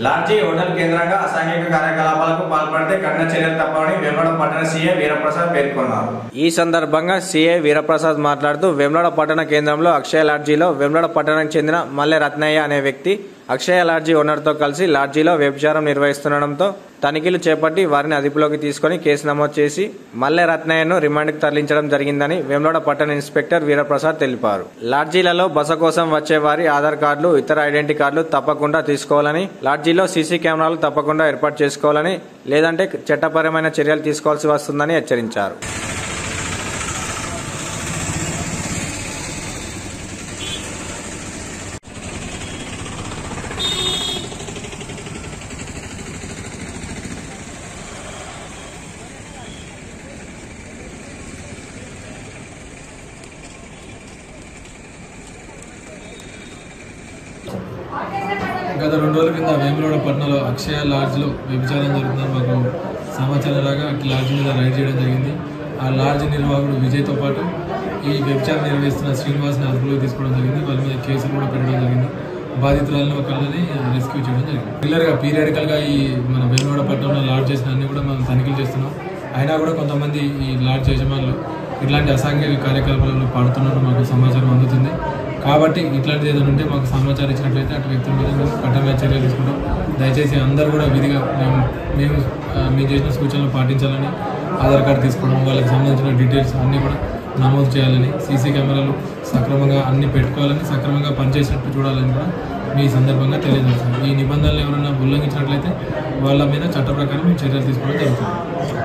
Lodge hotel కేంద్రంగా అసాంఘిక కార్యకలాపాలకు పాల్పడితే కఠిన చర్యలు తప్పవని వేములవాడ పట్టణ సీఐ వీరప్రసాద్ పేర్కొన్నారు. ఈ సందర్భంగా సీఐ వీరప్రసాద్ మాట్లాడుతూ వేములవాడ పట్టణ కేంద్రంలో అక్షయ లాడ్జీలో వేములవాడ పట్టణానికి చెందిన మల్లె రత్నయ్య అనే వ్యక్తి అక్షయ లాడ్జీ ఓనర్తో కలిసి లాడ్జీలో వ్యభిచారం నిర్వహిస్తుండటంతో తనిఖీలు చేపట్టి వారిని అదుపులోకి తీసుకుని కేసు నమోదు చేసి మల్లె రత్నయ్యను రిమాండ్కు తరలించడం జరిగిందని వేములవాడ పట్టణ ఇన్స్పెక్టర్ వీరప్రసాద్ తెలిపారు. లాడ్జీలలో బస కోసం వచ్చే వారి ఆధార్ కార్డులు, ఇతర ఐడెంటిటీ కార్డులు తప్పకుండా తీసుకోవాలని, లాడ్జీలో సీసీ కెమెరాలు తప్పకుండా ఏర్పాటు చేసుకోవాలని, లేదంటే చట్టపరమైన చర్యలు తీసుకోవాల్సి వస్తుందని హెచ్చరించారు. గత 2 రోజుల కింద వేములవాడ పట్టణంలో అక్షయ లాడ్జ్లో వ్యభిచారం జరుగుతుందని మాకు సమాచారం రాగా లాడ్జ్ మీద రైడ్ చేయడం జరిగింది. ఆ లాడ్జ్ నిర్వాహకుడు విజయ్తో పాటు ఈ వ్యభిచారం నిర్వహిస్తున్న శ్రీనివాస్ని అదుపులోకి తీసుకోవడం జరిగింది. వాళ్ళ మీద కేసులు కూడా పెట్టడం జరిగింది. బాధితురాలను ఒకళ్ళని రెస్క్యూ చేయడం జరిగింది. రెగ్యులర్గా పీరియాడికల్గా ఈ మన వేములవాడ పట్టణంలో లాడ్జ్ చేసిన అన్ని కూడా మనం తనిఖీలు చేస్తున్నాం. అయినా కూడా కొంతమంది ఈ లాడ్జ్ యజమానులు ఇట్లాంటి అసాంఘిక కార్యకలాపాలలో పాడుతున్నట్టు మాకు సమాచారం అందుతుంది. కాబట్టి ఇట్లాంటిది ఏదైనా ఉంటే మాకు సమాచారం ఇచ్చినట్లయితే అటు వ్యక్తుల మీద మేము కఠినమైన చర్యలు తీసుకుంటాం. దయచేసి అందరూ కూడా విధిగా మేము చేసిన సూచనలు పాటించాలని, ఆధార్ కార్డు తీసుకోవడం, వాళ్ళకి సంబంధించిన డీటెయిల్స్ అన్నీ కూడా నమోదు చేయాలని, సీసీ కెమెరాలు సక్రమంగా అన్ని పెట్టుకోవాలని, సక్రమంగా పనిచేసినట్టు చూడాలని కూడా మీ సందర్భంగా తెలియజేస్తాం. ఈ నిబంధనలు ఎవరైనా ఉల్లంఘించినట్లయితే వాళ్ళ మీద చట్ట ప్రకారం మేము చర్యలు తీసుకోవడం జరుగుతుంది.